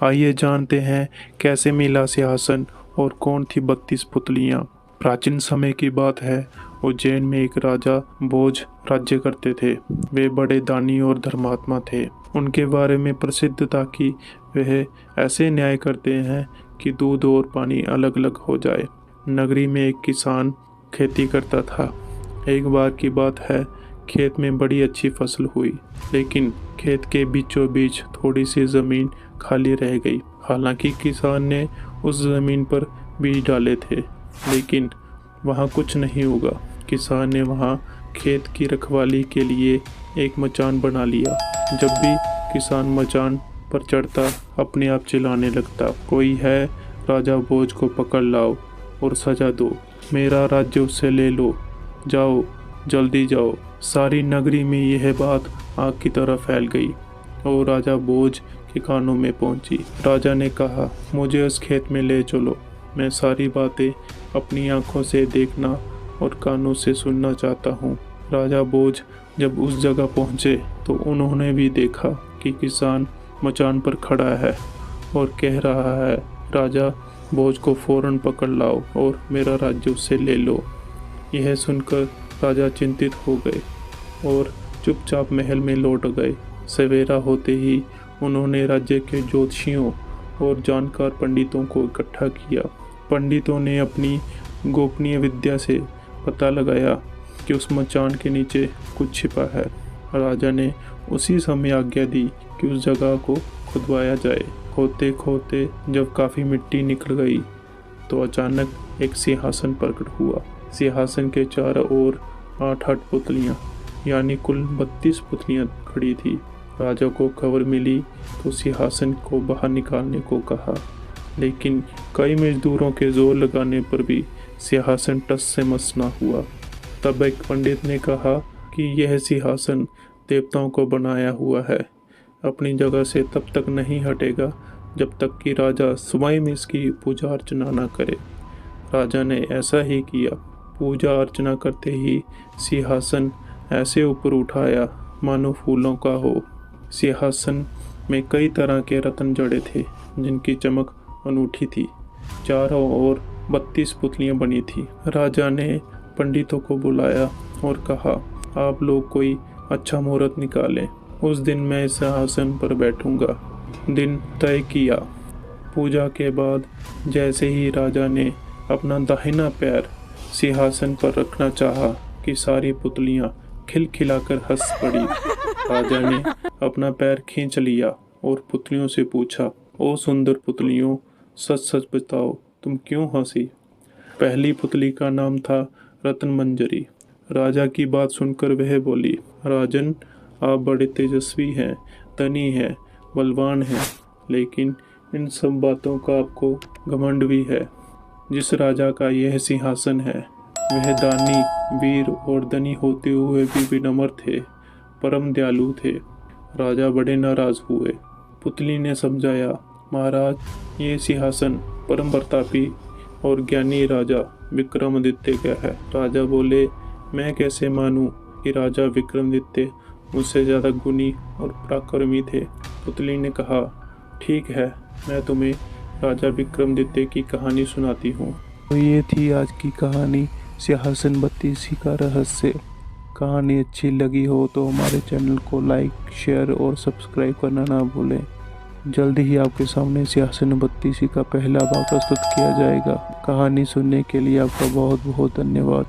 आइए जानते हैं कैसे मिला सिंहासन और कौन थी 32 पुतलियां। प्राचीन समय की बात है। उज्जैन में एक राजा भोज राज्य करते थे। वे बड़े दानी और धर्मात्मा थे। उनके बारे में प्रसिद्ध था कि वह ऐसे न्याय करते हैं कि दूध और पानी अलग अलग हो जाए। नगरी में एक किसान खेती करता था। एक बार की बात है, खेत में बड़ी अच्छी फसल हुई, लेकिन खेत के बीचों बीच थोड़ी सी ज़मीन खाली रह गई। हालांकि किसान ने उस ज़मीन पर बीज डाले थे, लेकिन वहाँ कुछ नहीं उगा। किसान ने वहाँ खेत की रखवाली के लिए एक मचान बना लिया। जब भी किसान मचान पर चढ़ता, अपने आप चिल्लाने लगता, कोई है, राजा भोज को पकड़ लाओ और सजा दो, मेरा राज्य उससे ले लो, जाओ जल्दी जाओ। सारी नगरी में यह बात आग की तरह फैल गई और राजा भोज के कानों में पहुंची। राजा ने कहा, मुझे उस खेत में ले चलो, मैं सारी बातें अपनी आंखों से देखना और कानों से सुनना चाहता हूँ। राजा भोज जब उस जगह पहुँचे तो उन्होंने भी देखा कि किसान मचान पर खड़ा है और कह रहा है, राजा भोज को फौरन पकड़ लाओ और मेरा राज्य उससे ले लो। यह सुनकर राजा चिंतित हो गए और चुपचाप महल में लौट गए। सवेरा होते ही उन्होंने राज्य के ज्योतिषियों और जानकार पंडितों को इकट्ठा किया। पंडितों ने अपनी गोपनीय विद्या से पता लगाया कि उस मचान के नीचे कुछ छिपा है। राजा ने उसी समय आज्ञा दी कि उस जगह को खुदवाया जाए। खोदते खोदते जब काफ़ी मिट्टी निकल गई तो अचानक एक सिंहासन प्रकट हुआ। सिंहासन के चारों ओर 8-8 पुतलियाँ, यानी कुल 32 पुतलियाँ खड़ी थी। राजा को खबर मिली तो सिंहासन को बाहर निकालने को कहा, लेकिन कई मजदूरों के जोर लगाने पर भी सिंहासन टस से मस ना हुआ। तब एक पंडित ने कहा कि यह सिंहासन देवताओं को बनाया हुआ है, अपनी जगह से तब तक नहीं हटेगा जब तक कि राजा स्वयं इसकी पूजा अर्चना न करे। राजा ने ऐसा ही किया। पूजा अर्चना करते ही सिंहासन ऐसे ऊपर उठाया मानो फूलों का हो। सिंहासन में कई तरह के रत्न जड़े थे, जिनकी चमक अनूठी थी। चारों ओर 32 पुतलियां बनी थी। राजा ने पंडितों को बुलाया और कहा, आप लोग कोई अच्छा मुहूर्त निकालें, उस दिन मैं इस सिंहासन पर बैठूंगा। दिन तय किया। पूजा के बाद जैसे ही राजा ने अपना दाहिना पैर सिंहासन पर रखना चाहा कि सारी पुतलियां खिलखिलाकर हंस पड़ी। राजा ने अपना पैर खींच लिया और पुतलियों से पूछा, ओ सुंदर पुतलियों, सच सच बताओ, तुम क्यों हंसी? पहली पुतली का नाम था रत्न मंजरी। राजा की बात सुनकर वह बोली, राजन, आप बड़े तेजस्वी हैं, धनी हैं, बलवान हैं, लेकिन इन सब बातों का आपको घमंड भी है। जिस राजा का यह सिंहासन है वह दानी, वीर और धनी होते हुए भी विनम्र थे, परम दयालु थे। राजा बड़े नाराज हुए। पुतली ने समझाया, महाराज, ये सिंहासन परम प्रतापी और ज्ञानी राजा विक्रमादित्य का है। राजा बोले, मैं कैसे मानूं कि राजा विक्रमादित्य मुझसे ज़्यादा गुणी और पराक्रमी थे। पुतली ने कहा, ठीक है, मैं तुम्हें राजा विक्रमादित्य की कहानी सुनाती हूँ। तो ये थी आज की कहानी, सिंहासन 32 का रहस्य। कहानी अच्छी लगी हो तो हमारे चैनल को लाइक, शेयर और सब्सक्राइब करना ना भूलें। जल्दी ही आपके सामने सिंहासन 32 का पहला भाग प्रस्तुत किया जाएगा। कहानी सुनने के लिए आपका बहुत बहुत धन्यवाद।